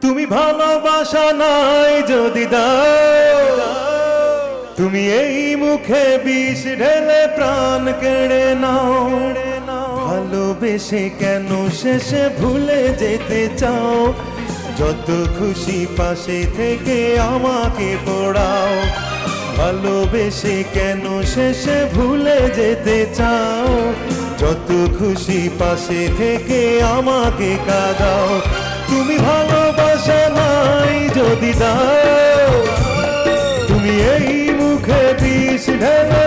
তুমি ভালোবাসা নাই যদি দাও, তুমি এই মুখে বিষ ঢেলে প্রাণ কেড়ে নাও। ভালোবেসে কেন শেষে ভুলে যেতে চাও? যত খুশি পাশে থেকে আমাকে পড়াও। ভালোবেসে কেন শেষে ভুলে যেতে চাও? যত খুশি পাশে থেকে আমাকে কাঁদাও। তুমি ভালোবাসা নাই যদি দাও, তুমি এই মুখে বিষ ঢেলে